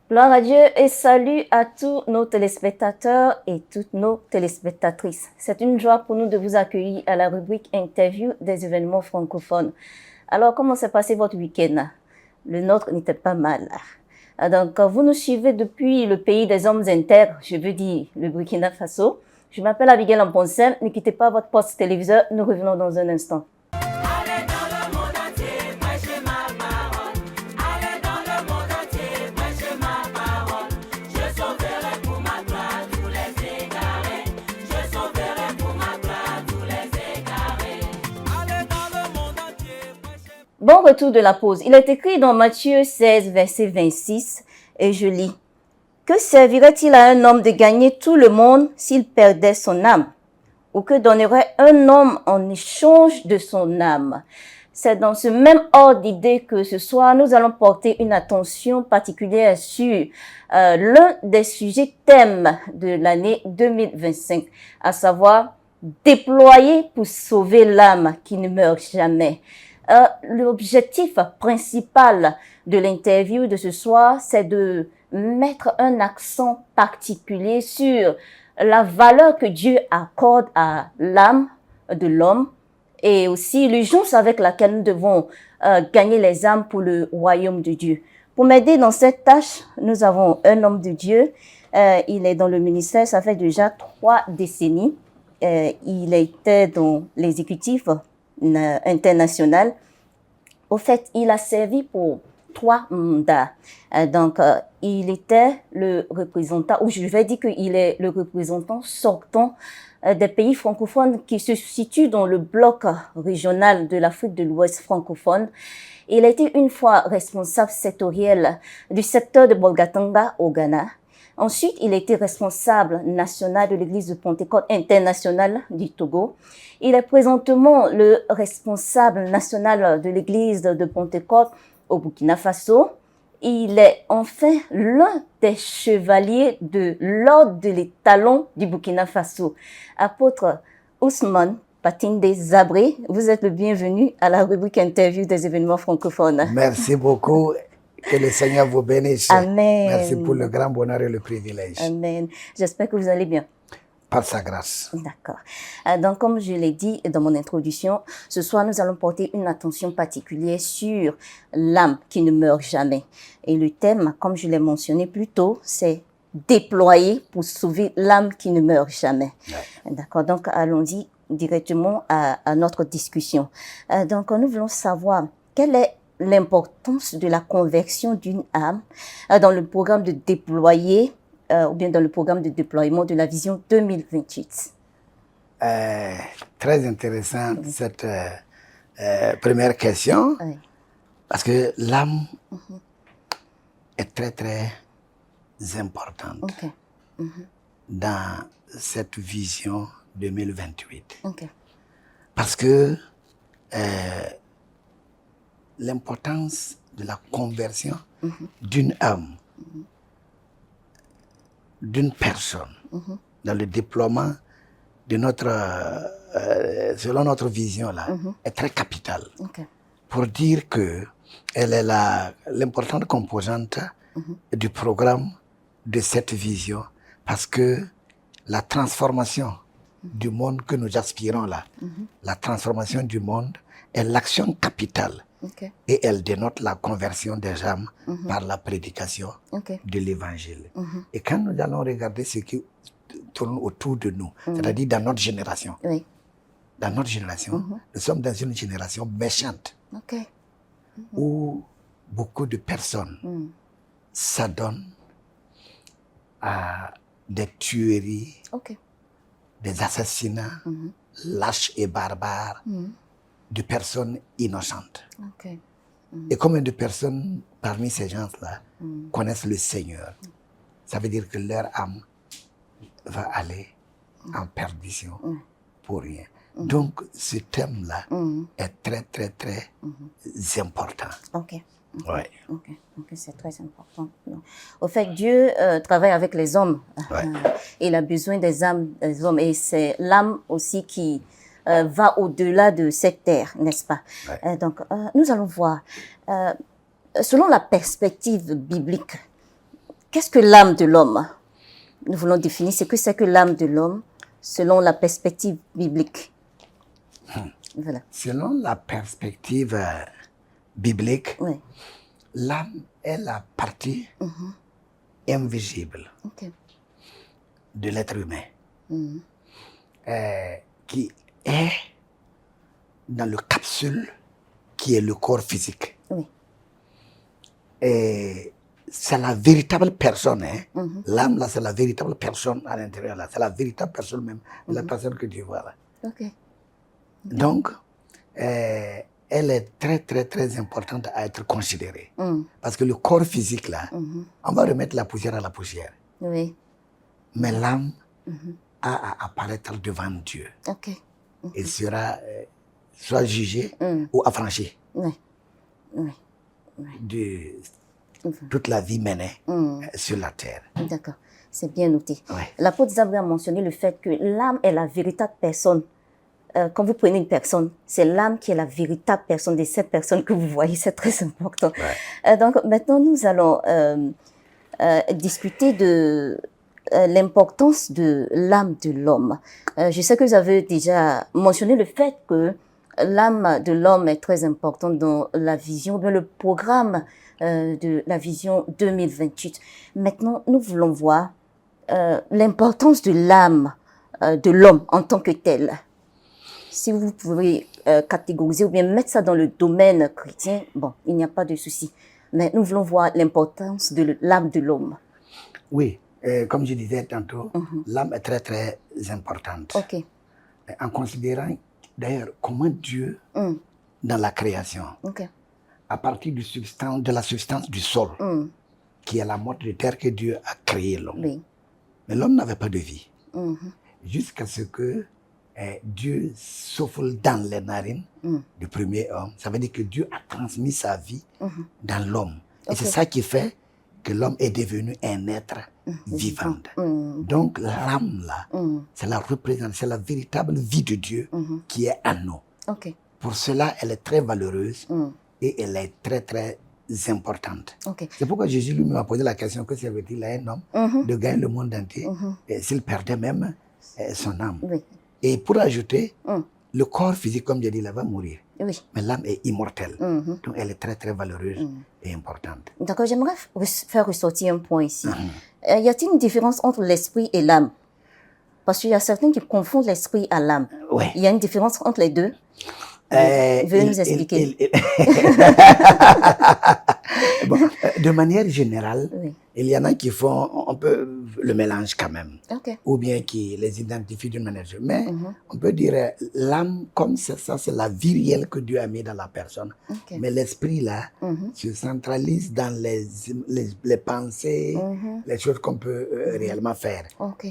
Gloire à Dieu et salut à tous nos téléspectateurs et toutes nos téléspectatrices. C'est une joie pour nous de vous accueillir à la rubrique Interview des événements francophones. Alors, comment s'est passé votre week-end? Le nôtre n'était pas mal. Donc, vous nous suivez depuis le pays des hommes intègres, je veux dire le Burkina Faso. Je m'appelle Abigail Amponcel. Ne quittez pas votre poste téléviseur. Nous revenons dans un instant. Bon retour de la pause. Il est écrit dans Matthieu 16, verset 26, et je lis. Que servirait-il à un homme de gagner tout le monde s'il perdait son âme? Ou que donnerait un homme en échange de son âme? C'est dans ce même ordre d'idée que ce soir, nous allons porter une attention particulière sur l'un des sujets thèmes de l'année 2025, à savoir déployer pour sauver l'âme qui ne meurt jamais. L'objectif principal de l'interview de ce soir, c'est de mettre un accent particulier sur la valeur que Dieu accorde à l'âme de l'homme et aussi l'urgence avec laquelle nous devons gagner les âmes pour le royaume de Dieu. Pour m'aider dans cette tâche, nous avons un homme de Dieu. Il est dans le ministère, ça fait déjà 3 décennies. Il était dans l'exécutif international. Au fait, il a servi pour 3 mandats. Donc, il était le représentant, ou je vais dire qu'il est le représentant sortant des pays francophones qui se situent dans le bloc régional de l'Afrique de l'Ouest francophone. Il a été une fois responsable sectoriel du secteur de Bolgatanga au Ghana. Ensuite, il a été responsable national de l'église de Pentecôte internationale du Togo. Il est présentement le responsable national de l'église de Pentecôte au Burkina Faso. Il est enfin l'un des chevaliers de l'ordre de l'étalon du Burkina Faso. Apôtre Ousmane Patinde Zabré, vous êtes le bienvenu à la rubrique Interview des événements francophones. Merci beaucoup. Que le Seigneur vous bénisse. Amen. Merci pour le grand bonheur et le privilège. Amen. J'espère que vous allez bien. Par sa grâce. D'accord. Donc, comme je l'ai dit dans mon introduction, ce soir, nous allons porter une attention particulière sur l'âme qui ne meurt jamais. Et le thème, comme je l'ai mentionné plus tôt, c'est déployer pour sauver l'âme qui ne meurt jamais. Ouais. D'accord. Donc, allons-y directement à notre discussion. Donc, nous voulons savoir quelle est l'importance de la conversion d'une âme dans le programme de déployer ou bien dans le programme de déploiement de la vision 2028. Très intéressant cette première question, parce que l'âme est très très importante dans cette vision 2028. Parce que l'importance de la conversion d'une âme, d'une personne, dans le déploiement de notre, selon notre vision là, est très capitale. Pour dire que elle est l'importante composante du programme de cette vision, parce que la transformation du monde que nous aspirons là, la transformation du monde est l'action capitale. Et elle dénote la conversion des âmes par la prédication de l'évangile. Et quand nous allons regarder ce qui tourne autour de nous, c'est-à-dire dans notre génération, dans notre génération, nous sommes dans une génération méchante, où beaucoup de personnes s'adonnent à des tueries, des assassinats lâches et barbares, de personnes innocentes. Et combien de personnes parmi ces gens-là connaissent le Seigneur? Ça veut dire que leur âme va aller en perdition pour rien. Donc, ce thème-là est très, très, très important. Ouais. C'est très important. Au fait, Dieu travaille avec les hommes. Il a besoin des âmes des hommes. Et c'est l'âme aussi qui va au-delà de cette terre, n'est-ce pas? Donc, nous allons voir, selon la perspective biblique, qu'est-ce que l'âme de l'homme? Nous voulons définir ce que c'est que l'âme de l'homme selon la perspective biblique. Voilà. Selon la perspective biblique, Oui. l'âme est la partie invisible de l'être humain qui est dans le capsule qui est le corps physique. Oui. Et c'est la véritable personne. Hein? L'âme, là, c'est la véritable personne à l'intérieur. Là. C'est la véritable personne même, la personne que Dieu voit là. Okay. Donc, elle est très, très, très importante à être considérée. Parce que le corps physique, là, on va remettre la poussière à la poussière. Oui. Mais l'âme a à apparaître devant Dieu. Okay. Il sera soit jugé ou affranchi de toute la vie menée sur la terre. D'accord, c'est bien noté. Ouais. L'apôtre Zabri a mentionné le fait que l'âme est la véritable personne. Quand vous prenez une personne, c'est l'âme qui est la véritable personne de cette personne que vous voyez, c'est très important. Ouais. Donc maintenant, nous allons discuter de l'importance de l'âme de l'homme. Je sais que vous avez déjà mentionné le fait que l'âme de l'homme est très importante dans la vision, dans le programme de la vision 2028. Maintenant, nous voulons voir l'importance de l'âme de l'homme en tant que tel. Si vous pouvez catégoriser ou bien mettre ça dans le domaine chrétien, bon, il n'y a pas de souci. Mais nous voulons voir l'importance de l'âme de l'homme. Oui, comme je disais tantôt, l'âme est très, très importante. Ok. En considérant d'ailleurs comment Dieu, dans la création, à partir de la substance du sol, qui est la motte de terre que Dieu a créé l'homme. Oui. Mais l'homme n'avait pas de vie. Jusqu'à ce que Dieu souffle dans les narines du premier homme. Ça veut dire que Dieu a transmis sa vie dans l'homme. Et c'est ça qui fait que l'homme est devenu un être vivant. Donc l'âme là, c'est la véritable vie de Dieu qui est en nous. Pour cela, elle est très valeureuse et elle est très très importante. C'est pourquoi Jésus lui m'a posé la question, que servait-il à un homme de gagner le monde entier s'il perdait même son âme. Et pour ajouter, le corps physique, comme j'ai dit, là, va mourir. Mais l'âme est immortelle. Donc elle est très très valeureuse et importante. D'accord, j'aimerais faire ressortir un point ici. Y a-t-il une différence entre l'esprit et l'âme? Parce qu'il y a certains qui confondent l'esprit à l'âme. Oui. Il y a une différence entre les deux? Veuillez nous expliquer. Bon, de manière générale, il y en a qui font un peu le mélange quand même. Ou bien qui les identifient d'une manière générale. Mais on peut dire l'âme, comme c'est ça, c'est la vie réelle que Dieu a mis dans la personne. Mais l'esprit là se centralise dans les pensées, les choses qu'on peut réellement faire.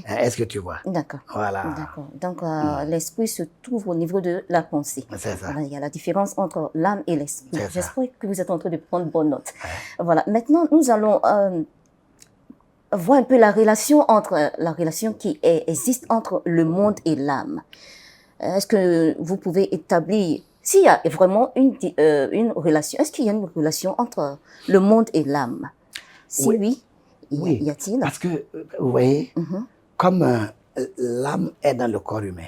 Est-ce que tu vois? D'accord. Voilà. D'accord. Donc l'esprit se trouve au niveau de la pensée. C'est ça. Voilà, il y a la différence entre l'âme et l'esprit. J'espère que vous êtes en train de prendre bonne note. Voilà. Maintenant, nous allons voir un peu la relation qui existe entre le monde et l'âme. Est-ce que vous pouvez établir s'il y a vraiment une relation? Est-ce qu'il y a une relation entre le monde et l'âme? Si oui, y a-t-il? Parce que vous voyez, comme l'âme est dans le corps humain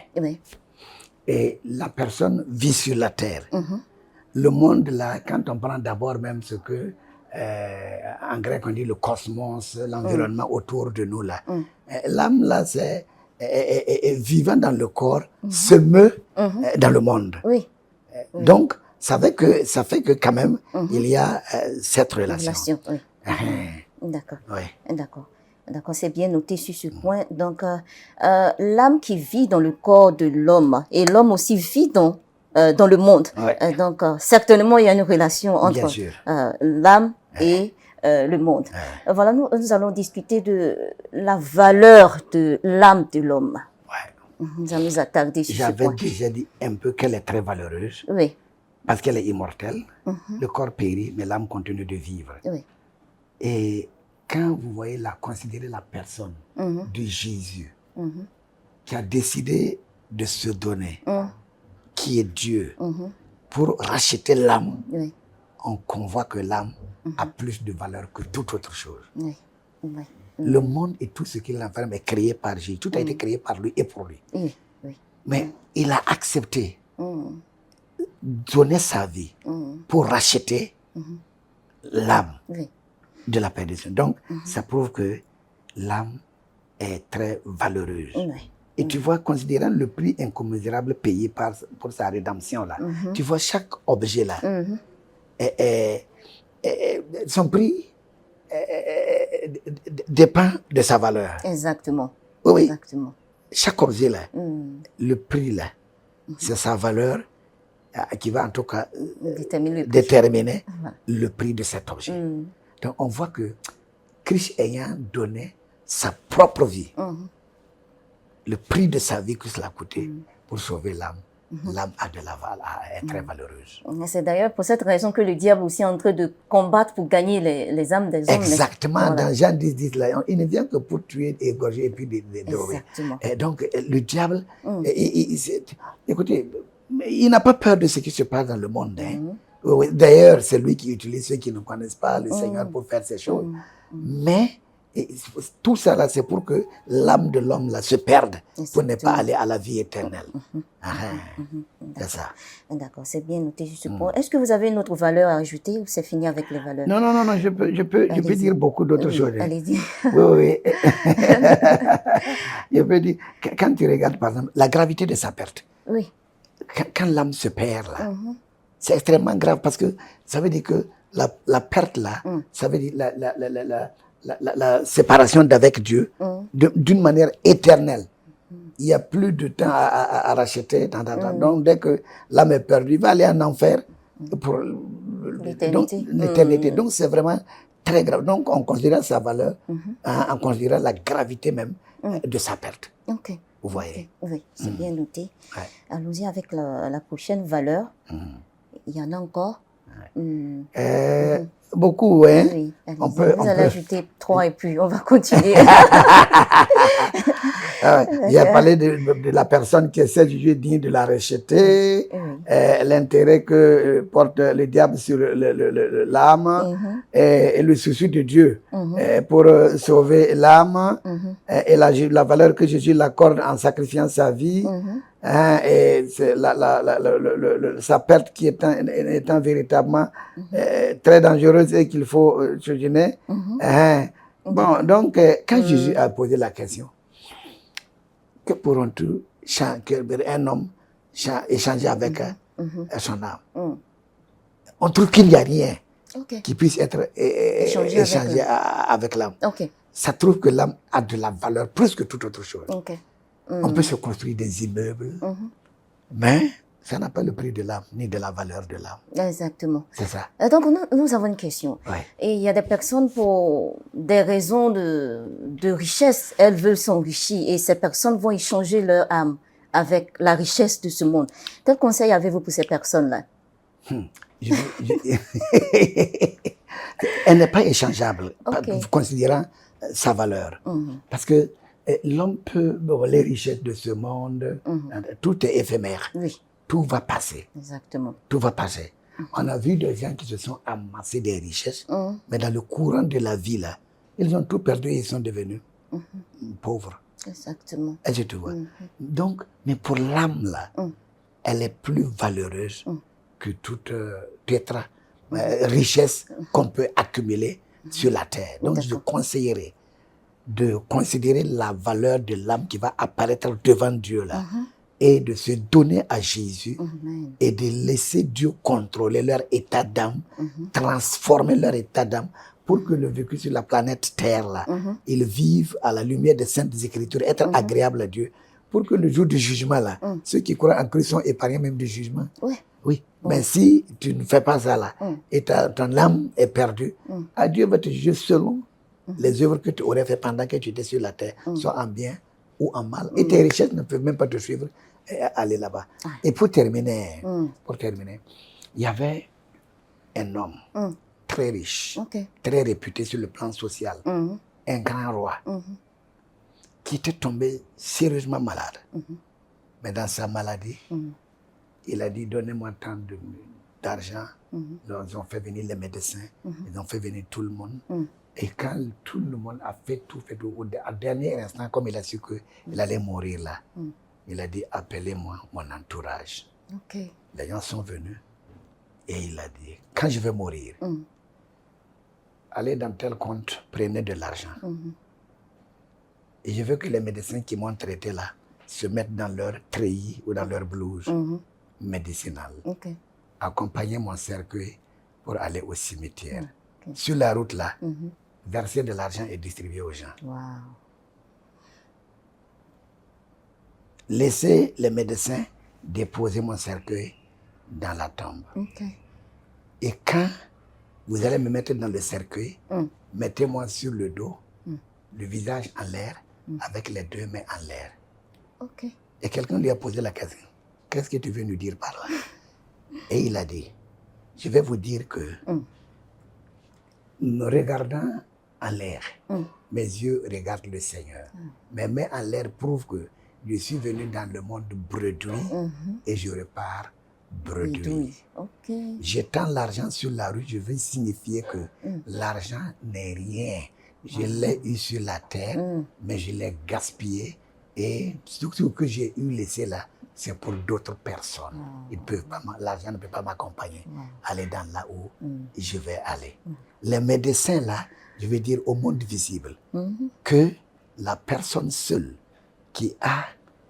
et la personne vit sur la terre. Le monde là, quand on prend d'abord même ce que en grec on dit le cosmos, l'environnement autour de nous là. L'âme là, c'est vivant dans le corps, se meut dans le monde. Donc, ça fait que quand même, il y a cette relation. D'accord. D'accord, c'est bien noté sur ce point. Donc, l'âme qui vit dans le corps de l'homme et l'homme aussi vit dans le monde. Donc, certainement, il y a une relation entre l'âme et le monde. Voilà, nous allons discuter de la valeur de l'âme de l'homme. Nous allons nous attarder sur ce point. J'avais déjà dit un peu qu'elle est très valeureuse. Parce qu'elle est immortelle. Le corps périt, mais l'âme continue de vivre. Et quand vous voyez considérer la personne de Jésus, qui a décidé de se donner, qui est Dieu, pour racheter l'âme, on voit que l'âme a plus de valeur que toute autre chose. Oui. Le monde et tout ce qui l'enferme est créé par Jésus. Tout a été créé par lui et pour lui. Oui. Oui. Mais il a accepté donner sa vie pour racheter l'âme Oui. de la perdition. Donc, ça prouve que l'âme est très valeureuse. Oui. Et tu vois, considérant le prix incommensurable payé pour sa rédemption, là, tu vois, chaque objet, là, son prix dépend de sa valeur. Exactement. Oui, Exactement. chaque objet, là, le prix, là, c'est sa valeur qui va en tout cas déterminer le prix de cet objet. Donc, on voit que Christ ayant donné sa propre vie, le prix de sa vie que cela a coûté pour sauver l'âme, l'âme a de la valeur, est très valeureuse. C'est d'ailleurs pour cette raison que le diable aussi est en train de combattre pour gagner les âmes des hommes. Exactement. Voilà. Dans Jean 10, là, il ne vient que pour tuer, égorger et puis dérober. Et donc, le diable, écoutez, il n'a pas peur de ce qui se passe dans le monde. Hein. D'ailleurs, c'est lui qui utilise ceux qui ne connaissent pas le Seigneur pour faire ces choses. Mais tout ça, là, c'est pour que l'âme de l'homme là, se perde, pour ne pas aller à la vie éternelle. C'est ça. D'accord, c'est bien noté. Est-ce que vous avez une autre valeur à ajouter ou c'est fini avec les valeurs? Non, je peux dire beaucoup d'autres choses. Allez-y. Oui. Je peux dire, quand tu regardes, par exemple, la gravité de sa perte. Oui. Quand l'âme se perd, là, c'est extrêmement grave parce que ça veut dire que la perte, là, ça veut dire la séparation d'avec Dieu d'une manière éternelle. Il n'y a plus de temps à racheter. Donc, dès que l'âme est perdue, il va aller en enfer pour l'éternité. Donc, c'est vraiment très grave. Donc, on considère sa valeur, on considère la gravité même de sa perte. Ok. Vous voyez? Oui, c'est bien noté. Allons-y avec la prochaine valeur. Il y en a encore. Beaucoup, hein? Oui, vous allez ajouter 3 et puis on va continuer. Il a parlé de la personne qui essaie de juger digne de la racheter, l'intérêt que porte le diable sur l'âme et le souci de Dieu pour sauver l'âme et la valeur que Jésus l'accorde en sacrifiant sa vie. Et sa perte qui étant véritablement très dangereuse et qu'il faut souligner. Bon, donc, quand Jésus a posé la question, que pourrons-nous, un homme, échanger avec son âme? On trouve qu'il n'y a rien qui puisse être échangé avec l'âme. Ça trouve que l'âme a de la valeur plus que toute autre chose. On peut se construire des immeubles, mais ça n'a pas le prix de l'âme, ni de la valeur de l'âme. Exactement. C'est ça. Donc, nous avons une question. Et il y a des personnes, pour des raisons de richesse, elles veulent s'enrichir et ces personnes vont échanger leur âme avec la richesse de ce monde. Quel conseil avez-vous pour ces personnes-là? Elle n'est pas échangeable, considérant sa valeur. Parce que l'homme peut, les richesses de ce monde, tout est éphémère. Tout va passer. Exactement. Tout va passer. On a vu des gens qui se sont amassés des richesses, mais dans le courant de la vie, là, ils ont tout perdu et ils sont devenus pauvres. Exactement. Est-ce que tu vois? Donc, mais pour l'âme, là, elle est plus valeureuse que toute autre richesse qu'on peut accumuler sur la terre. Donc, je conseillerais de considérer la valeur de l'âme qui va apparaître devant Dieu là et de se donner à Jésus et de laisser Dieu contrôler leur état d'âme, transformer leur état d'âme pour que le vécu sur la planète Terre là, ils vivent à la lumière des Saintes Écritures, être agréable à Dieu, pour que le jour du jugement là, ceux qui croient en Christ sont épargnés même du jugement. Oui. Mais si tu ne fais pas ça là, et ton âme est perdue, Dieu va te juger selon les œuvres que tu aurais fait pendant que tu étais sur la terre, soit en bien ou en mal. Et tes richesses ne peuvent même pas te suivre et aller là-bas. Et pour terminer, il y avait un homme très riche, très réputé sur le plan social, un grand roi, qui était tombé sérieusement malade. Mais dans sa maladie, il a dit, donnez-moi tant d'argent. Ils ont fait venir les médecins, ils ont fait venir tout le monde. Et quand tout le monde a fait tout, au dernier instant, comme il a su qu'il allait mourir là, il a dit, appelez-moi mon entourage. Okay. Les gens sont venus et il a dit, quand je vais mourir, allez dans tel compte, prenez de l'argent. Et je veux que les médecins qui m'ont traité là se mettent dans leur treillis ou dans leur blouse médicinale. Okay. Accompagnez mon cercueil pour aller au cimetière. Okay. Sur la route là, verser de l'argent et distribuer aux gens. Wow. Laissez les médecins déposer mon cercueil dans la tombe. Okay. Et quand vous allez me mettre dans le cercueil, mettez-moi sur le dos, le visage en l'air, avec les deux mains en l'air. Okay. Et quelqu'un lui a posé la question, qu'est-ce que tu veux nous dire par là? Et il a dit, je vais vous dire que, me regardant en l'air, mes yeux regardent le Seigneur. Mes mains en l'air prouvent que je suis venu dans le monde bredouille et je repars bredouille. Okay. Jetant l'argent sur la rue, je veux signifier que l'argent n'est rien. Je l'ai eu sur la terre, mais je l'ai gaspillé. Et tout ce que j'ai eu laissé là, c'est pour d'autres personnes. L'argent ne peut pas m'accompagner. Aller dans là où je vais aller. Les médecins là, je veux dire au monde visible, que la personne seule qui a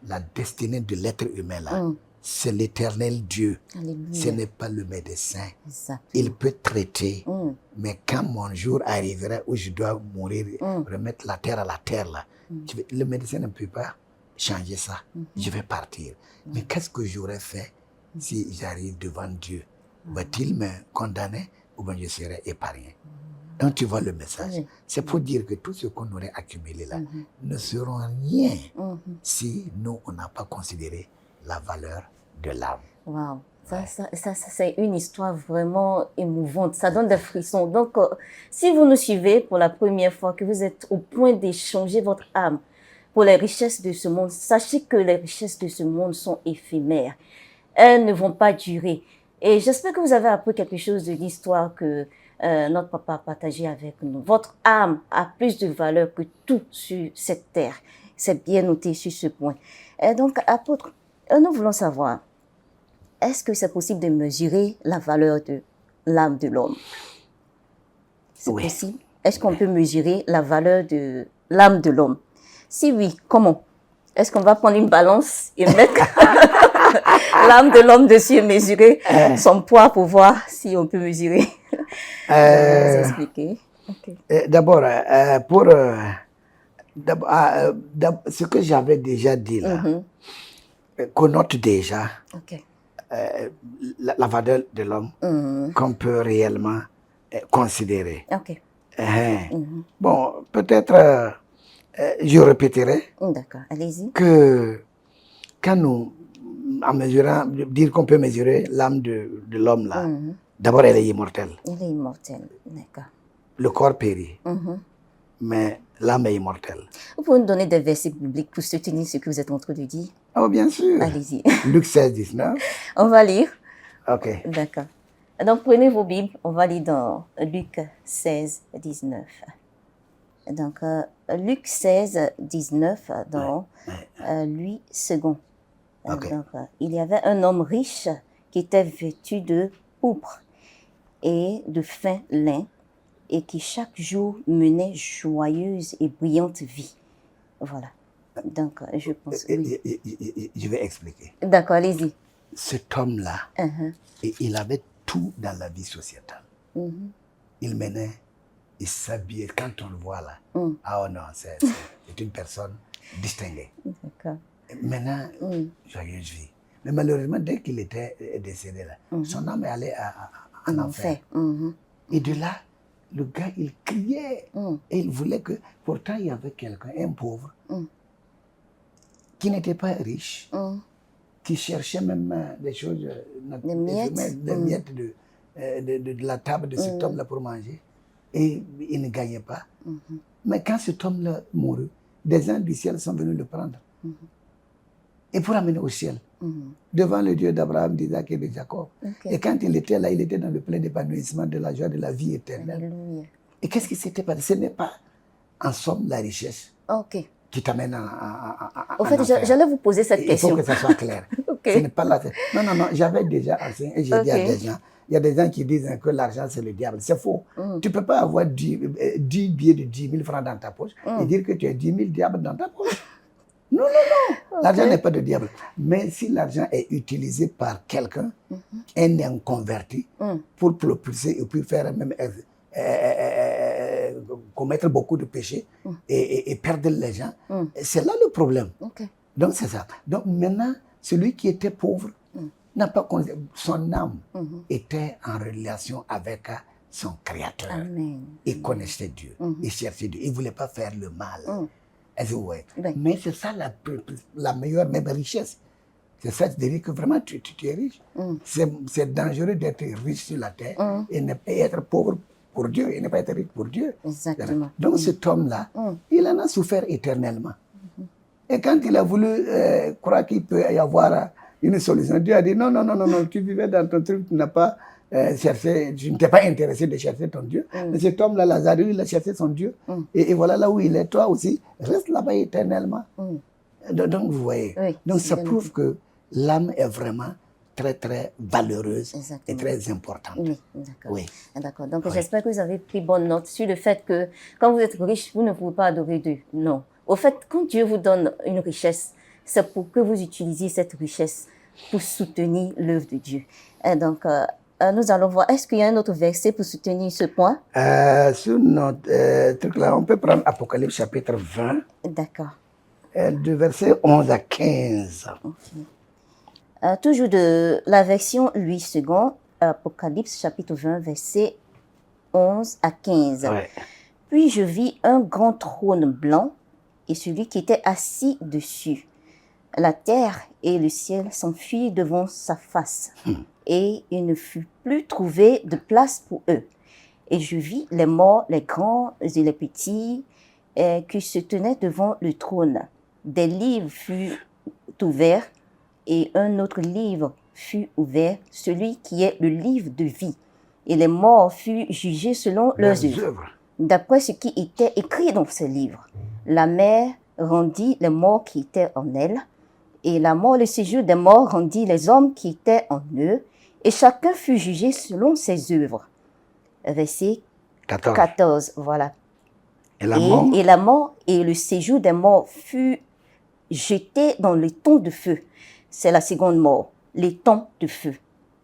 la destinée de l'être humain là, c'est l'éternel Dieu. Alléluia. Ce n'est pas le médecin. Exactement. Il peut traiter, mais quand mon jour arrivera où je dois mourir, remettre la terre à la terre là, le médecin ne peut pas changer ça. Je vais partir. Mais qu'est-ce que j'aurais fait si j'arrive devant Dieu? Va-t-il me condamner ou bien je serai épargné? Donc tu vois le message. C'est pour dire que tout ce qu'on aurait accumulé là ne seront rien si nous, on n'a pas considéré la valeur de l'âme. Wow. Ça, c'est une histoire vraiment émouvante. Ça donne des frissons. Donc, si vous nous suivez pour la première fois, que vous êtes au point d'échanger votre âme pour les richesses de ce monde, sachez que les richesses de ce monde sont éphémères. Elles ne vont pas durer. Et j'espère que vous avez appris quelque chose de l'histoire que notre papa a partagé avec nous. Votre âme a plus de valeur que tout sur cette terre. C'est bien noté sur ce point. Et donc, apôtre, nous voulons savoir, est-ce que c'est possible de mesurer la valeur de l'âme de l'homme? C'est possible? Est-ce qu'on peut mesurer la valeur de l'âme de l'homme? Si oui, comment? Est-ce qu'on va prendre une balance et mettre l'âme de l'homme dessus et mesurer son poids pour voir si on peut mesurer? Vous expliquer. Okay. D'abord, pour ce que j'avais déjà dit là, connote déjà la valeur de l'homme qu'on peut réellement considérer. Okay. Bon, peut-être je répéterai que quand nous, en mesurant, dire qu'on peut mesurer l'âme de l'homme là, d'abord elle est immortelle. Elle est immortelle, d'accord. Le corps périt, mais l'âme est immortelle. Vous pouvez nous donner des versets bibliques pour soutenir ce que vous êtes en train de dire? Oh, bien sûr. Allez-y. Luc 16, 19. On va lire. Ok. D'accord. Donc, prenez vos Bibles. On va lire dans Luc 16, 19. Donc, Luc 16, 19, dans Louis II. Okay. Donc, il y avait un homme riche qui était vêtu de pourpre et de fin lin et qui chaque jour menait joyeuse et brillante vie. Voilà. Donc, je pense que... Je vais expliquer. D'accord, allez-y. Cet homme-là, il avait tout dans la vie sociétale. Il menait, il s'habillait, quand on le voit là, ah oh non, c'est une personne distinguée. D'accord. Maintenant, joyeuse vie. Mais malheureusement, dès qu'il était décédé là, son âme est allée en enfer. Et de là, le gars, il criait. Et il voulait que... Pourtant, il y avait quelqu'un, un pauvre, qui n'était pas riche, qui cherchait même des choses, des miettes de la table de cet homme-là pour manger. Et il ne gagnait pas. Mais quand cet homme-là mourut, des anges du ciel sont venus le prendre. Et pour amener au ciel, devant le Dieu d'Abraham, d'Isaac et de Jacob. Et quand il était là, il était dans le plein d'épanouissement, de la joie, de la vie éternelle. Alléluia. Et qu'est-ce qui s'était passé? Ce n'est pas, en somme, la richesse qui t'amène Au fait, j'allais vous poser cette question. Il faut que ça soit clair. Ce n'est pas la... Non, j'avais déjà enseigné et j'ai dit à des gens, il y a des gens qui disent que l'argent c'est le diable. C'est faux. Tu ne peux pas avoir 10 billets de 10 000 francs dans ta poche et dire que tu as 10 000 diables dans ta poche. Non. L'argent n'est pas de diable. Mais si l'argent est utilisé par quelqu'un, un inconverti, pour propulser et puis faire même commettre beaucoup de péchés et perdre les gens, c'est là le problème. Donc c'est ça. Donc maintenant, celui qui était pauvre n'a pas son âme était en relation avec son Créateur. Amen. Il connaissait Dieu, il cherchait Dieu, il ne voulait pas faire le mal. Mais c'est ça la meilleure même richesse. C'est ça, de dire que vraiment tu es riche. C'est dangereux d'être riche sur la terre et ne pas être pauvre pour Dieu, et ne pas être riche pour Dieu. Exactement. Donc cet homme-là, il en a souffert éternellement. Et quand il a voulu croire qu'il peut y avoir une solution, Dieu a dit non, tu vivais dans ton truc, tu n'as pas cherché, tu ne t'es pas intéressé de chercher ton Dieu. Mais cet homme-là, Lazare, il a cherché son Dieu. Et voilà là où il est, toi aussi, reste là-bas éternellement. Donc vous voyez, donc ça prouve que l'âme est vraiment très, très valeureuse et très importante. Oui, d'accord. Oui. D'accord. Donc, j'espère que vous avez pris bonne note sur le fait que quand vous êtes riche, vous ne pouvez pas adorer Dieu. Non. Au fait, quand Dieu vous donne une richesse, c'est pour que vous utilisiez cette richesse pour soutenir l'œuvre de Dieu. Et donc, nous allons voir, est-ce qu'il y a un autre verset pour soutenir ce point? Sur notre truc là, on peut prendre Apocalypse chapitre 20. D'accord. Du verset 11 à 15. Toujours de la version Louis II, Apocalypse chapitre 20, verset 11 à 15. Puis je vis un grand trône blanc et celui qui était assis dessus. La terre et le ciel s'enfuirent devant sa face et il ne fut plus trouvé de place pour eux. Et je vis les morts, les grands et les petits qui se tenaient devant le trône. Des livres furent ouverts et un autre livre fut ouvert, celui qui est le livre de vie. Et les morts furent jugés selon leurs œuvres, d'après ce qui était écrit dans ce livre. La mer rendit les morts qui étaient en elle, et la mort, le séjour des morts, rendit les hommes qui étaient en eux, et chacun fut jugé selon ses œuvres. Verset 14, voilà. Et la mort et le séjour des morts fut jeté dans les tonneaux de feu. C'est la seconde mort, les tonneaux de feu.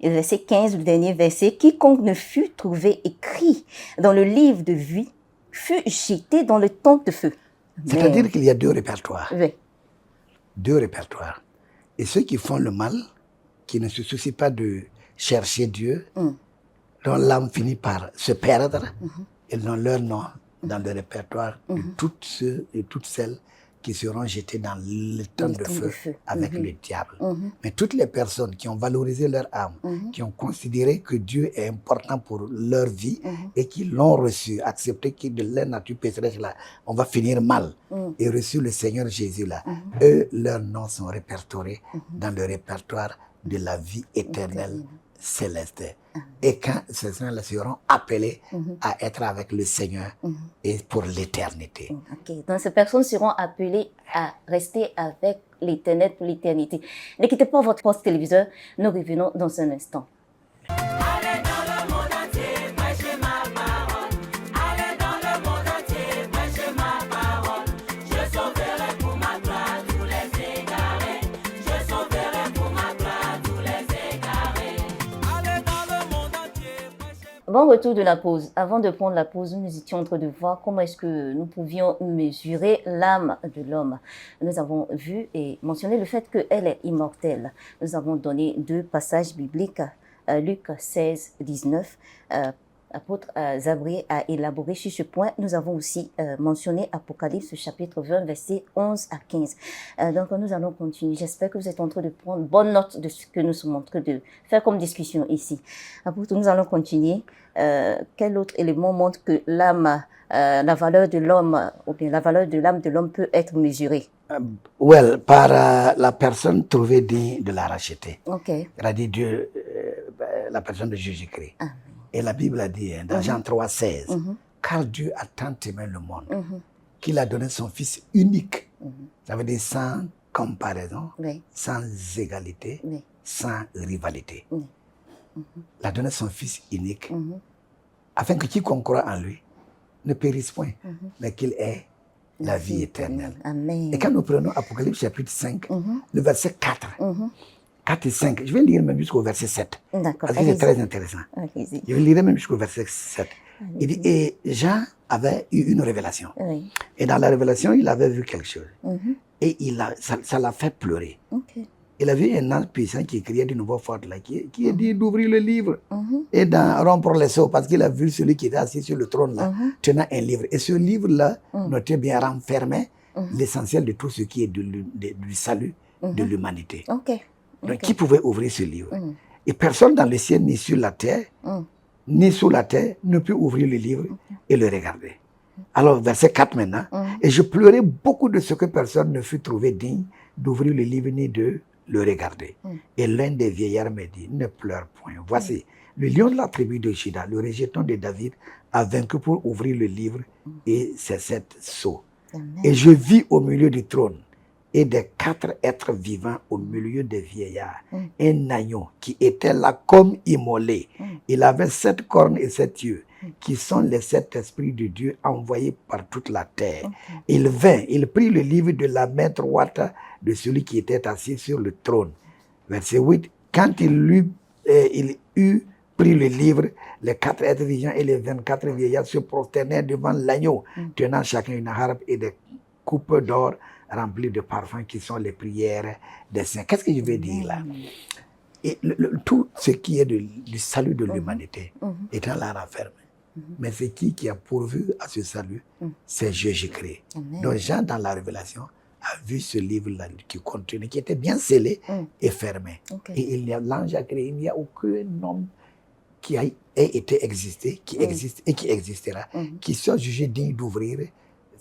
Et verset 15, le dernier verset, quiconque ne fut trouvé écrit dans le livre de vie fut jeté dans le tonneau de feu. C'est-à-dire qu'il y a deux répertoires. Oui. Deux répertoires. Et ceux qui font le mal, qui ne se soucient pas de chercher Dieu, dont l'âme finit par se perdre, ils ont leur nom dans le répertoire de tous ceux et toutes celles qui seront jetés dans le temps de feu avec le diable. Mais toutes les personnes qui ont valorisé leur âme, qui ont considéré que Dieu est important pour leur vie et qui l'ont reçu, accepté que de leur nature pécheresse là, on va finir mal, et reçu le Seigneur Jésus là, eux, leurs noms sont répertoriés dans le répertoire de la vie éternelle céleste. Et quand ces gens-là seront appelés à être avec le Seigneur et pour l'éternité. Donc ces personnes seront appelées à rester avec l'Éternel pour l'éternité. Ne quittez pas votre poste téléviseur, nous revenons dans un instant. Bon retour de la pause. Avant de prendre la pause, nous étions en train de voir comment est-ce que nous pouvions mesurer l'âme de l'homme. Nous avons vu et mentionné le fait qu'elle est immortelle. Nous avons donné deux passages bibliques, Luc 16, 19. Apôtre Zabré a élaboré sur ce point. Nous avons aussi mentionné Apocalypse chapitre 20, versets 11 à 15. Donc nous allons continuer. J'espère que vous êtes en train de prendre bonne note de ce que nous sommes en train de faire comme discussion ici. Apôtre, nous allons continuer. Quel autre élément montre que l'âme, la valeur de l'homme, ou bien la valeur de l'âme de l'homme peut être mesurée? Par la personne trouvée digne de la racheter. C'est-à-dire Dieu, la personne de Jésus-Christ. Et la Bible a dit, dans Jean 3, 16, car Dieu a tant aimé le monde qu'il a donné son Fils unique. Ça veut dire sans comparaison, sans égalité, sans rivalité. Il a donné son Fils unique afin que quiconque croit en lui ne périsse point, mais qu'il ait la vie éternelle. Amen. Et quand nous prenons Apocalypse chapitre 5, le verset 4, 4 et 5, je vais lire même jusqu'au verset 7. Parce que c'est très intéressant. Je vais lire même jusqu'au verset 7. Il dit, et Jean avait eu une révélation. Et dans la révélation, il avait vu quelque chose. Et ça l'a fait pleurer. Il a vu un ange puissant qui criait d'une voix forte, là, qui a dit d'ouvrir le livre et d'en rompre les sceaux, parce qu'il a vu celui qui était assis sur le trône, là, tenant un livre. Et ce livre-là, notez bien, renfermait l'essentiel de tout ce qui est du salut de l'humanité. Donc, qui pouvait ouvrir ce livre? Et personne dans le ciel, ni sur la terre, ni sous la terre, ne peut ouvrir le livre et le regarder. Alors, verset 4 maintenant. Et je pleurais beaucoup de ce que personne ne fut trouvé digne d'ouvrir le livre ni de le regarder. Et l'un des vieillards me dit, ne pleure point. Voici, le lion de la tribu de Juda, le rejeton de David, a vaincu pour ouvrir le livre et ses 7 sceaux. Et je vis au milieu du trône et des 4 êtres vivants au milieu des vieillards, un agneau qui était là comme immolé. Il avait 7 cornes et 7 yeux, qui sont les 7 esprits de Dieu envoyés par toute la terre. Il vint, il prit le livre de la main droite de celui qui était assis sur le trône. Verset 8, quand il eut pris le livre, les 4 êtres vivants et les 24 vieillards se prosternèrent devant l'agneau, tenant chacun une harpe et des coupes d'or remplies de parfums qui sont les prières des saints. Qu'est-ce que je veux dire là? Et tout ce qui est du salut de l'humanité est dans la renferme. Mais c'est qui a pourvu à ce salut? C'est Jésus-Christ. Donc Jean, dans la Révélation, a vu ce livre-là qui contenait, qui était bien scellé et fermé. Et l'ange a créé, il n'y a aucun homme qui ait été existé, qui existe et qui existera, qui soit jugé digne d'ouvrir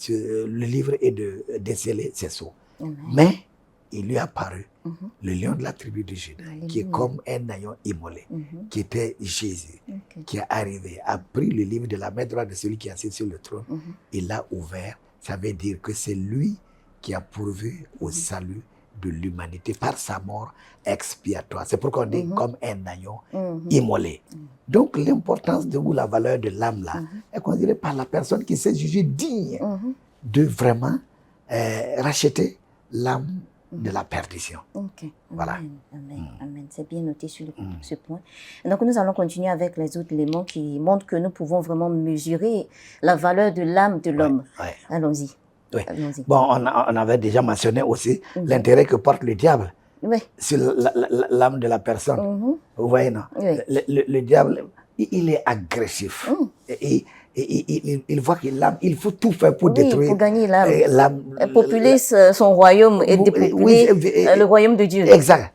le livre et de déceler ses sceaux. Mais il lui a apparu le lion de la tribu de Juda, qui est comme un agneau immolé, qui était Jésus, qui est arrivé, a pris le livre de la main droite de celui qui est assis sur le trône, il l'a ouvert. Ça veut dire que c'est lui qui a pourvu au salut de l'humanité par sa mort expiatoire. C'est pourquoi on dit comme un agneau immolé. Donc l'importance de ou la valeur de l'âme là est considérée par la personne qui s'est jugée digne de vraiment racheter l'âme de la perdition. Voilà. Amen. C'est bien noté sur ce point. Donc nous allons continuer avec les autres éléments qui montrent que nous pouvons vraiment mesurer la valeur de l'âme de l'homme. Allons-y. Bon, on avait déjà mentionné aussi l'intérêt que porte le diable sur l'âme de la personne. Vous voyez, non? Le diable, il est agressif. Et il voit qu'il faut tout faire pour détruire. Pour gagner l'âme. Populer son royaume et dépopuler le royaume de Dieu. Exact.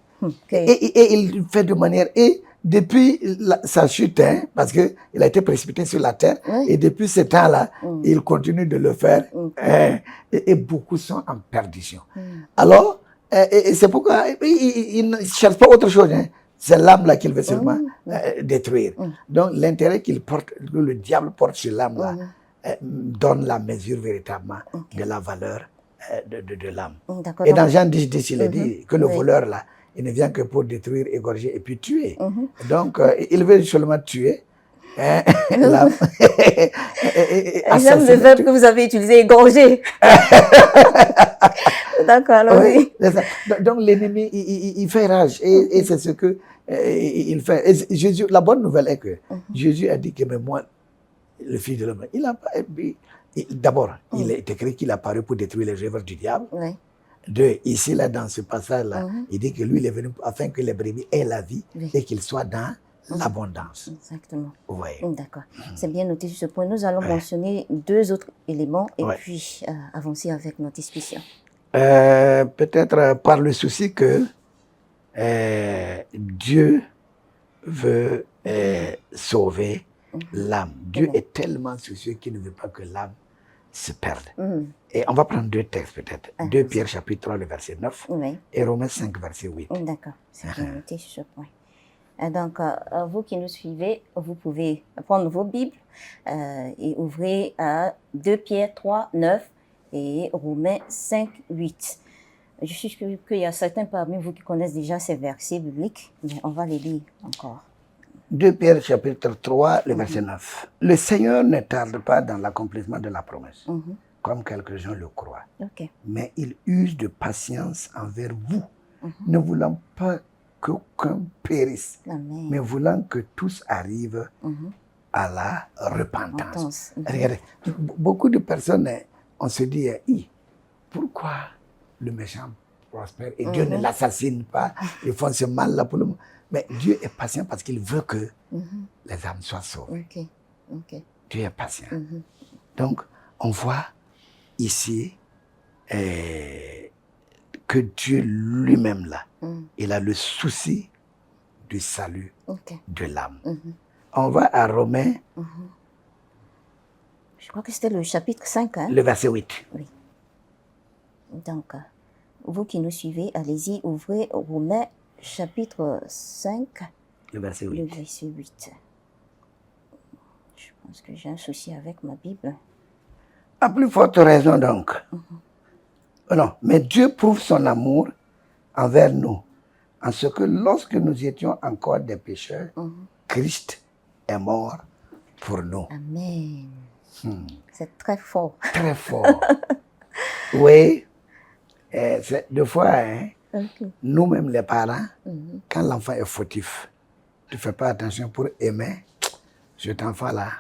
Et il fait de manière... Et depuis sa chute, parce qu'il a été précipité sur la terre, et depuis ce temps-là, il continue de le faire, et beaucoup sont en perdition. Alors, et c'est pourquoi il ne cherche pas autre chose, c'est l'âme-là qu'il veut seulement détruire. Donc, l'intérêt que le diable porte sur l'âme-là, donne la mesure véritablement de la valeur de l'âme. Et dans Jean 10, il est dit que le voleur-là, il ne vient que pour détruire, égorger et puis tuer. Donc, il veut seulement tuer. J'aime le verbe que vous avez utilisé, égorger. D'accord, allons-y. Donc, l'ennemi, il fait rage. Et c'est ce que il fait. Et Jésus, la bonne nouvelle est que Jésus a dit que mais moi, le Fils de l'homme, il a pas... D'abord, il est écrit qu'il a paru pour détruire les œuvres du diable. Ici, là, dans ce passage-là, il dit que lui, il est venu afin que les brebis aient la vie et qu'ils soient dans l'abondance. Exactement. Ouais. D'accord. C'est bien noté sur ce point. Nous allons mentionner 2 autres éléments et puis avancer avec notre discussion. Peut-être par le souci que Dieu veut sauver l'âme. Dieu est tellement soucieux qu'il ne veut pas que l'âme se perde. Et on va prendre 2 textes peut-être. 2 Pierre chapitre 3, le verset 9 et Romains 5, verset 8. D'accord, c'est bien noté sur ce point. Donc, vous qui nous suivez, vous pouvez prendre vos Bibles et ouvrir à 2 Pierre 3, 9 et Romains 5, 8. Je suis sûr qu'il y a certains parmi vous qui connaissent déjà ces versets bibliques, mais on va les lire encore. 2 Pierre chapitre 3, le verset 9. Le Seigneur ne tarde pas dans l'accomplissement de la promesse, comme quelques gens le croient. Mais il use de patience envers vous, ne voulant pas qu'aucun périsse, mais voulant que tous arrivent à la repentance. Regardez, beaucoup de personnes, on se dit, pourquoi le méchant prospère et Dieu ne l'assassine pas, ils font ce mal-là pour le monde. Mais Dieu est patient parce qu'il veut que les âmes soient sauvées. Dieu est patient. Donc, on voit ici que Dieu lui-même, là, il a le souci du salut de l'âme. On va à Romains. Je crois que c'était le chapitre 5. Hein? Le verset 8. Oui. Donc, vous qui nous suivez, allez-y, ouvrez Romains chapitre 5. Le verset 8. Le verset 8. Je pense que j'ai un souci avec ma Bible. À plus forte raison donc. Non, mais Dieu prouve son amour envers nous, en ce que lorsque nous étions encore des pécheurs, Christ est mort pour nous. Amen. C'est très fort. Très fort. Oui, des fois, nous-mêmes les parents, quand l'enfant est fautif, tu ne fais pas attention pour aimer cet enfant-là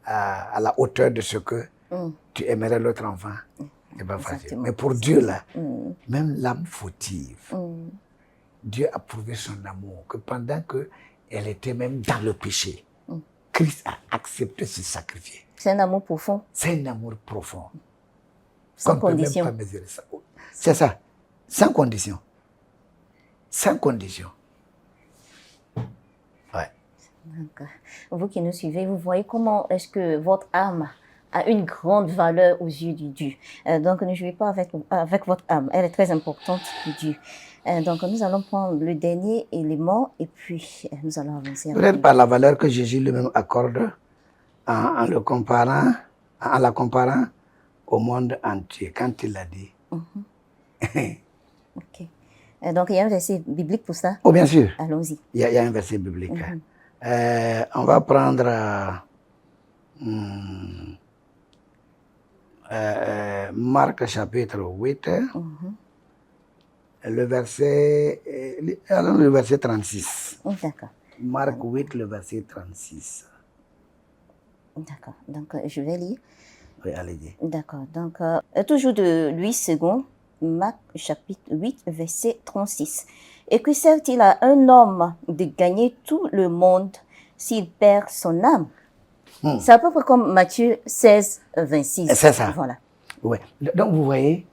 à la hauteur de ce que tu aimerais l'autre enfant. C'est pas facile. Mais pour Dieu, là, même l'âme fautive, Dieu a prouvé son amour, que pendant qu'elle était même dans le péché, Christ a accepté de se sacrifier. C'est un amour profond. C'est un amour profond. Sans condition. C'est ça. Sans condition. Sans condition. Ouais. Donc, vous qui nous suivez, vous voyez comment est-ce que votre âme a une grande valeur aux yeux de Dieu. Donc, ne jouez pas avec votre âme. Elle est très importante pour Dieu. Donc, nous allons prendre le dernier élément et puis nous allons avancer. Peut-être par la valeur que Jésus lui-même accorde en la comparant au monde entier, quand il l'a dit. Ok. Donc, il y a un verset biblique pour ça? Oh, bien sûr. Allons-y. Il y a un verset biblique. On va prendre Marc chapitre 8, le verset 36. D'accord. Marc 8, le verset 36. D'accord. Donc, je vais lire. Oui, allez-y. D'accord. Donc, toujours de Louis II, Marc chapitre 8, verset 36. Et que sert-il à un homme de gagner tout le monde s'il perd son âme? C'est à peu près comme Matthieu 16, 26. C'est ça. Voilà. Ouais. Donc, vous voyez,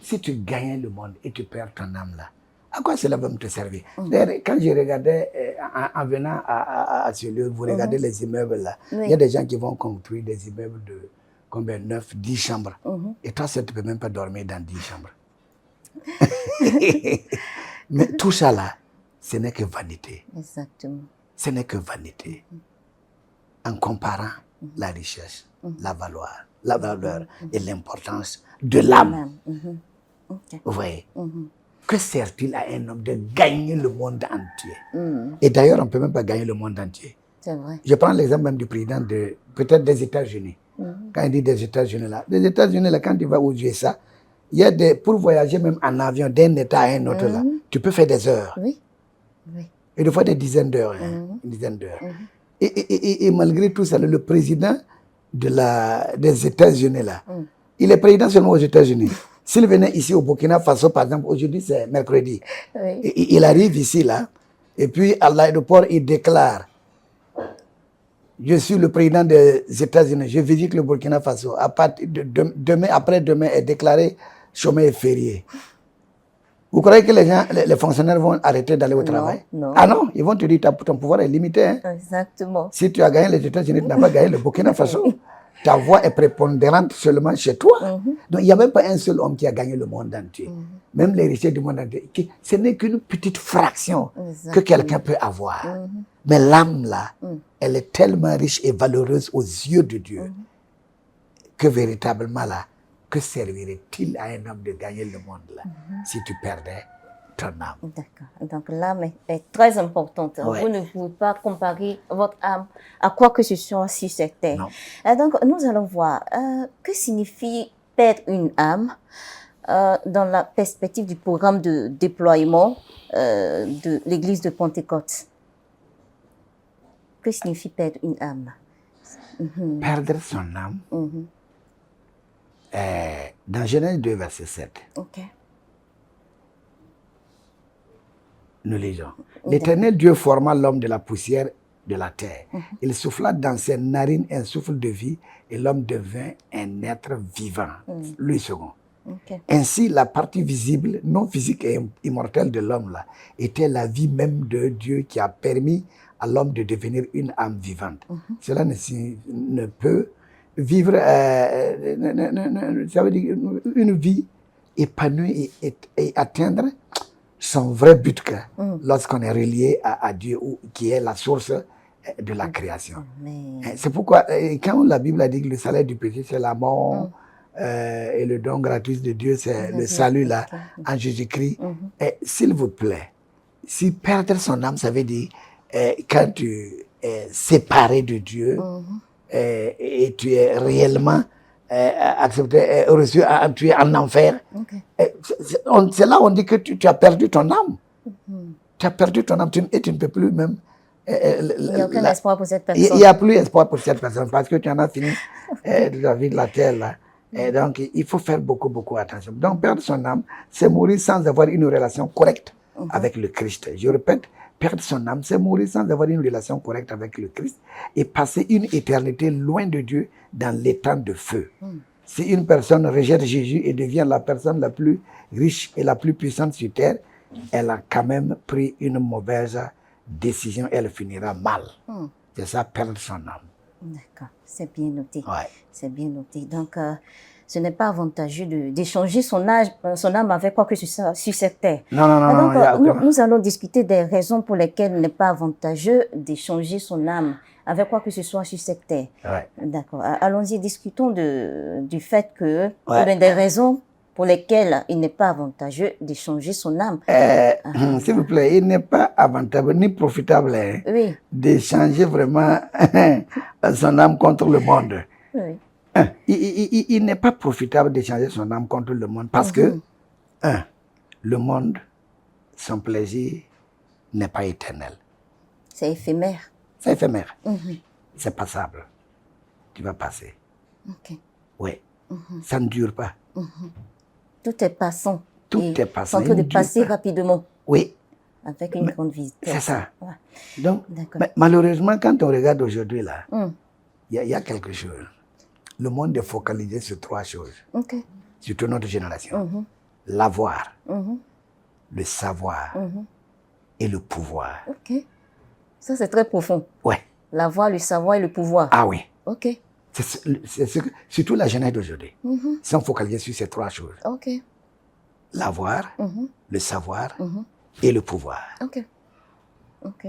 si tu gagnes le monde et tu perds ton âme là, à quoi cela va me te servir? D'ailleurs, quand je regardais, en venant à ce lieu, vous regardez les immeubles là, il y a des gens qui vont construire des immeubles de combien? 9, 10 chambres. Et toi, tu ne peux même pas dormir dans 10 chambres. Mais tout ça là, ce n'est que vanité. Exactement. Ce n'est que vanité. En comparant la richesse, la valeur et l'importance de l'âme. Vous voyez? Que sert-il à un homme de gagner le monde entier? Et d'ailleurs, on ne peut même pas gagner le monde entier. C'est vrai. Je prends l'exemple même du président peut-être des États-Unis. Quand il dit des États-Unis là, quand tu vas aux USA, il y a pour voyager même en avion d'un État à un autre là, tu peux faire des heures. Oui. Et des fois des dizaines d'heures. Une dizaine d'heures. Et malgré tout ça, le président des États-Unis là, il est président seulement aux États-Unis. S'il venait ici au Burkina Faso, par exemple, aujourd'hui c'est mercredi, il arrive ici là, et puis à l'aéroport, il déclare: je suis le président des États-Unis, je visite le Burkina Faso. À partir de demain, après-demain est déclaré chômage férié. Vous croyez que les fonctionnaires vont arrêter d'aller au travail? Non. Ah non, ils vont te dire ton pouvoir est limité. Hein? Exactement. Si tu as gagné les États-Unis, tu n'as pas gagné le Burkina Faso. ta voix est prépondérante seulement chez toi. Donc, il n'y a même pas un seul homme qui a gagné le monde entier. Même les richesses du monde entier, ce n'est qu'une petite fraction que quelqu'un peut avoir. Mais l'âme, là, elle est tellement riche et valeureuse aux yeux de Dieu que véritablement, là, que servirait-il à un homme de gagner le monde, là, si tu perdais ton âme? D'accord. Donc l'âme est très importante. Ouais. Vous ne pouvez pas comparer votre âme à quoi que ce soit sur cette terre. Non. Donc nous allons voir que signifie perdre une âme dans la perspective du programme de déploiement de l'église de Pentecôte. Que signifie perdre une âme? Perdre son âme, dans Genèse 2, verset 7. Ok. Nous lisons. L'Éternel Dieu forma l'homme de la poussière de la terre. Il souffla dans ses narines un souffle de vie et l'homme devint un être vivant. Lui second. Ok. Ainsi, la partie visible, non physique et immortelle de l'homme là, était la vie même de Dieu qui a permis à l'homme de devenir une âme vivante. Cela ne peut vivre, ça veut dire une vie épanouie et atteindre son vrai but lorsqu'on est relié à Dieu, qui est la source de la création. C'est pourquoi, quand la Bible a dit que le salaire du péché, c'est la mort, et le don gratuit de Dieu, c'est le salut là, en Jésus-Christ, s'il vous plaît, si perdre son âme, ça veut dire quand tu es séparé de Dieu et tu es réellement accepté, reçu, tu es en enfer. C'est là où on dit que tu as perdu ton âme. Tu as perdu ton âme et tu ne peux plus même. Il n'y a aucun espoir pour cette personne. Il n'y a plus espoir pour cette personne parce que tu en as fini de la vie de la terre là. Et donc, il faut faire beaucoup, beaucoup attention. Donc, perdre son âme, c'est mourir sans avoir une relation correcte avec le Christ. Je répète, perdre son âme, c'est mourir sans avoir une relation correcte avec le Christ et passer une éternité loin de Dieu dans l'étang de feu. Si une personne rejette Jésus et devient la personne la plus riche et la plus puissante sur terre, elle a quand même pris une mauvaise décision. Elle finira mal. C'est ça, perdre son âme. D'accord, c'est bien noté. Ouais. C'est bien noté. Donc, ce n'est pas avantageux d'échanger son âme avec quoi que ce soit sur cette terre. Non, donc, nous allons discuter des raisons pour lesquelles il n'est pas avantageux d'échanger son âme avec quoi que ce soit sur cette terre. Ouais. D'accord. Allons-y, discutons du fait que, des raisons pour lesquelles il n'est pas avantageux d'échanger son âme. S'il vous plaît, il n'est pas avantageux ni profitable d'échanger vraiment son âme contre le monde. Oui. Il n'est pas profitable d'échanger son âme contre le monde parce que, le monde, son plaisir n'est pas éternel. C'est éphémère. C'est éphémère. C'est passable. Tu vas passer. Ok. Oui. Ça ne dure pas. Tout est passant. Tout est passant. En train de passer rapidement. Oui. Avec une grande vitesse. C'est ça. Ouais. Donc, malheureusement, quand on regarde aujourd'hui, là, il y a quelque chose. Le monde est focalisé sur trois choses. Surtout notre génération. L'avoir, le savoir et le pouvoir. Ok. Ça, c'est très profond. Ouais. L'avoir, le savoir et le pouvoir. Ah oui. Ok. C'est surtout la jeunesse d'aujourd'hui. Ils sont focalisés sur ces trois choses. Ok. L'avoir, le savoir et le pouvoir. Ok. Ok.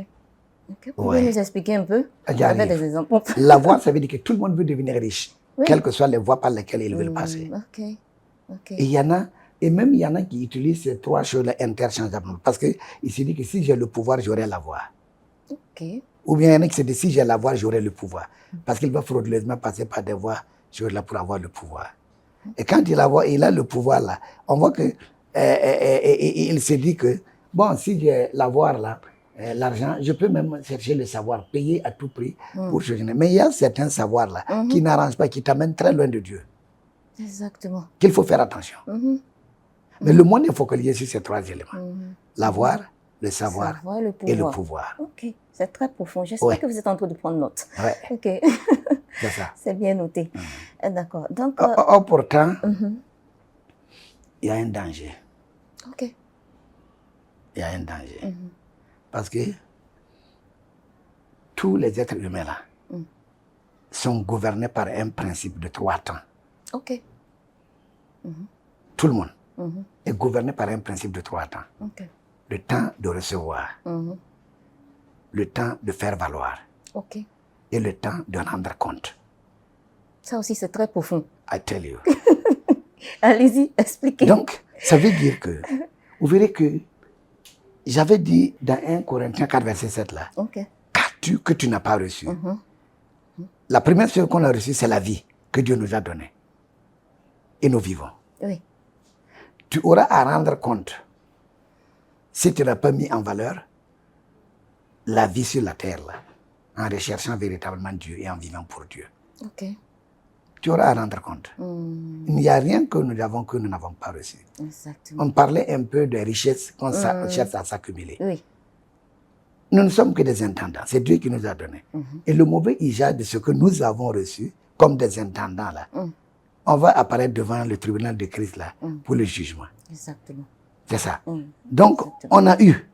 Ok. Pouvez nous expliquer un peu avec des exemples? L'avoir, ça veut dire que tout le monde veut devenir riche, quelles que soient les voies par lesquelles ils veulent passer. Ok. Ok. Et il y en a, et même il y en a qui utilisent ces trois choses-là interchangeablement. Parce qu'il se dit que si j'ai le pouvoir, j'aurai l'avoir. Ok. Ou bien il y en a qui se disent si j'ai l'avoir, j'aurai le pouvoir. Parce qu'il va frauduleusement passer par des voies pour avoir le pouvoir. Et quand il a le pouvoir là, on voit que il se dit que bon, si j'ai l'avoir là, l'argent, je peux même chercher le savoir, payer à tout prix pour ce genre. Mais il y a certains savoirs là qui n'arrangent pas, qui t'amènent très loin de Dieu. Exactement. Qu'il faut faire attention. Mais le monde est focalisé sur ces trois éléments. L'avoir, le savoir et le pouvoir. Ok, c'est très profond. J'espère que vous êtes en train de prendre note. Ouais. Ok. C'est ça. C'est bien noté. D'accord. Donc. Pourtant, il y a un danger. Ok. Il y a un danger. Parce que tous les êtres humains là, sont gouvernés par un principe de 3 temps. Ok. Tout le monde est gouverné par un principe de 3 temps. Ok. Le temps de recevoir, le temps de faire valoir Ok. et le temps de rendre compte. Ça aussi, c'est très profond. I tell you. Allez-y, expliquez. Donc, ça veut dire que, vous verrez que j'avais dit dans 1 Corinthiens 4, verset 7 là, qu'as-tu que tu n'as pas reçu? La première chose qu'on a reçue, c'est la vie que Dieu nous a donnée. Et nous vivons. Oui. Tu auras à rendre compte, si tu n'as pas mis en valeur la vie sur la terre, là, en recherchant véritablement Dieu et en vivant pour Dieu. Ok. Tu auras à rendre compte. Il n'y a rien que nous avons que nous n'avons pas reçu. Exactement. On parlait un peu des richesses qu'on cherche à s'accumuler. Oui. Nous ne sommes que des intendants. C'est Dieu qui nous a donné. Et le mauvais usage de ce que nous avons reçu comme des intendants, là, on va apparaître devant le tribunal de Christ là, pour le jugement. Exactement. C'est ça. Donc, on a eu.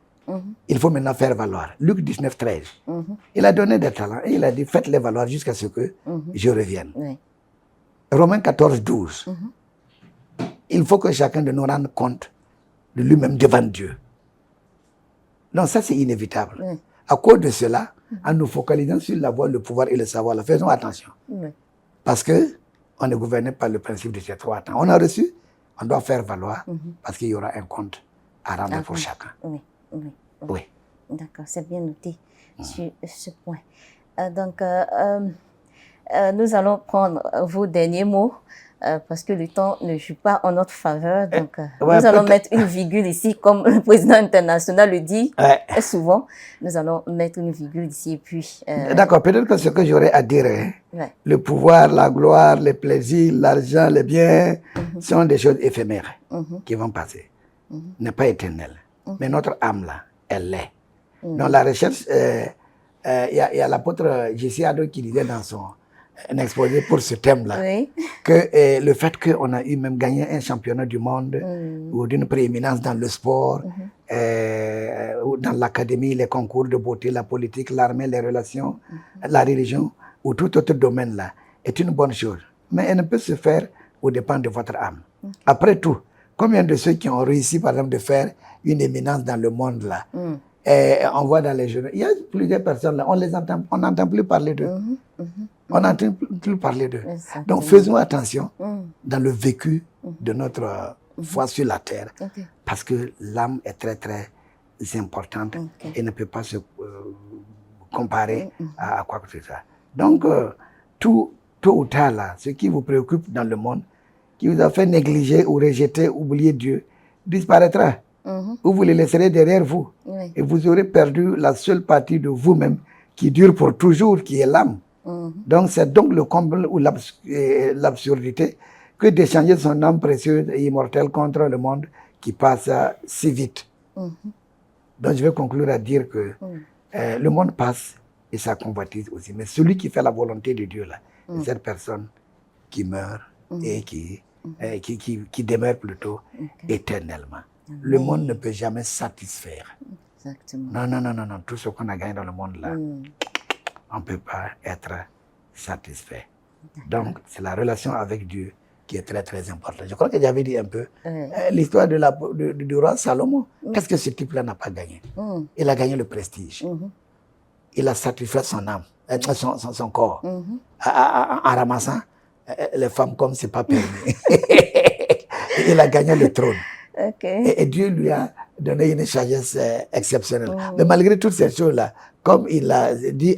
Il faut maintenant faire valoir. Luc 19, 13. Il a donné des talents et il a dit, faites-les valoir jusqu'à ce que je revienne. Oui. Romains 14, 12. Il faut que chacun de nous rende compte de lui-même devant Dieu. Donc ça, c'est inévitable. Oui. À cause de cela, en nous focalisant sur la voie, le pouvoir et le savoir, là, faisons attention. Oui. Parce que on est gouverné par le principe de ces 3 temps. On a reçu, on doit faire valoir, parce qu'il y aura un compte à rendre pour chacun. Oui. Oui. Oui. D'accord, c'est bien noté sur ce point. Donc, nous allons prendre vos derniers mots parce que le temps ne joue pas en notre faveur. Donc, nous allons mettre une virgule ici, comme le président international le dit souvent. Nous allons mettre une virgule ici et puis... D'accord, peut-être que ce que j'aurais à dire, le pouvoir, la gloire, les plaisirs, l'argent, les biens, sont des choses éphémères qui vont passer. N'est pas éternel. Mais notre âme, là, elle l'est. Dans la recherche, il y a l'apôtre J.C. Ado qui disait dans son exposé pour ce thème-là que le fait qu'on a eu même gagné un championnat du monde ou d'une prééminence dans le sport, ou dans l'académie, les concours de beauté, la politique, l'armée, les relations, la religion ou tout autre domaine-là est une bonne chose. Mais elle ne peut se faire au dépend de votre âme. Après tout, combien de ceux qui ont réussi, par exemple, de faire une éminence dans le monde, là, on voit dans les journaux, il y a plusieurs personnes, là, on n'entend plus parler d'eux. On n'entend plus parler d'eux. Donc, faisons attention dans le vécu de notre foi sur la terre, parce que l'âme est très, très importante et ne peut pas se comparer à quoi que ce soit. Donc, tôt ou tard, là, ce qui vous préoccupe dans le monde, qui vous a fait négliger ou rejeter, oublier Dieu, disparaîtra. Ou vous le laisserez derrière vous. Et vous aurez perdu la seule partie de vous-même qui dure pour toujours, qui est l'âme. Donc c'est donc le comble ou l'absurdité que d'échanger son âme précieuse et immortelle contre le monde qui passe si vite. Donc je vais conclure à dire que le monde passe et sa convoitise aussi. Mais celui qui fait la volonté de Dieu, là, c'est cette personne qui meurt et qui demeure plutôt éternellement. Le monde ne peut jamais satisfaire. Exactement. Non. Tout ce qu'on a gagné dans le monde là, on ne peut pas être satisfait. Donc, c'est la relation avec Dieu qui est très, très importante. Je crois que j'avais dit un peu l'histoire du roi Salomon. Qu'est-ce que ce type-là n'a pas gagné? Il a gagné le prestige. Il a satisfait son âme, son corps, en ramassant les femmes comme ce n'est pas permis. Il a gagné le trône. Et Dieu lui a donné une sagesse exceptionnelle. Mais malgré toutes ces choses-là, comme il a dit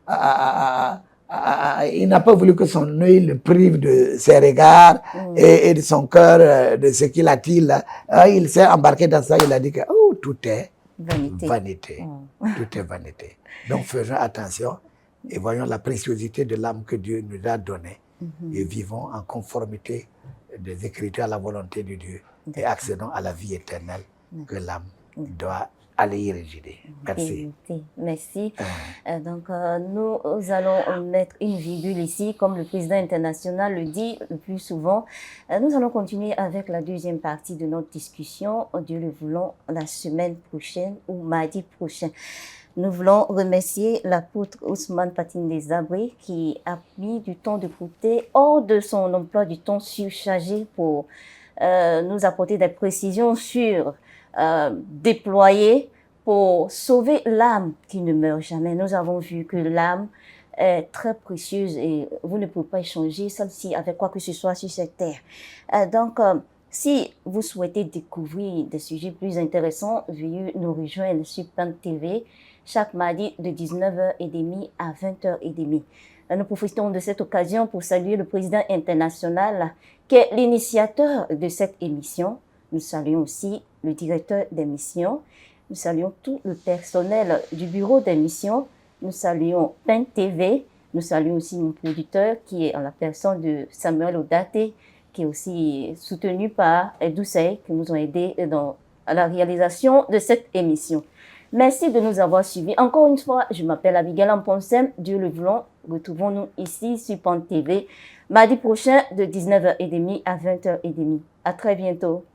il n'a pas voulu que son œil le prive de ses regards et de son cœur, de ce qu'il attire là. Il s'est embarqué dans ça, il a dit que tout est vanité. Tout est vanité. Donc faisons attention et voyons la préciosité de l'âme que Dieu nous a donnée et vivons en conformité des Écritures à la volonté de Dieu et accédons à la vie éternelle que l'âme doit aller y résider. Merci. Merci. Donc, nous allons mettre une virgule ici, comme le président international le dit le plus souvent. Nous allons continuer avec la deuxième partie de notre discussion, Dieu le voulant, la semaine prochaine ou mardi prochain. Nous voulons remercier l'apôtre Ousmane Patine des Abré qui a mis du temps de côté hors de son emploi du temps surchargé pour nous apporter des précisions sur déployer pour sauver l'âme qui ne meurt jamais. Nous avons vu que l'âme est très précieuse et vous ne pouvez pas échanger celle-ci avec quoi que ce soit sur cette terre. Donc, si vous souhaitez découvrir des sujets plus intéressants, veuillez nous rejoindre sur PAN TV chaque mardi de 19h30 à 20h30. Nous profitons de cette occasion pour saluer le président international qui est l'initiateur de cette émission. Nous saluons aussi le directeur d'émission. Nous saluons tout le personnel du bureau d'émission. Nous saluons PAN TV. Nous saluons aussi mon producteur qui est en la personne de Samuel Odate, qui est aussi soutenu par Doucet, qui nous ont aidés à la réalisation de cette émission. Merci de nous avoir suivis. Encore une fois, je m'appelle Abigail Amponsem. Dieu le voulant, retrouvons-nous ici sur PAN TV mardi prochain de 19h30 à 20h30. À très bientôt.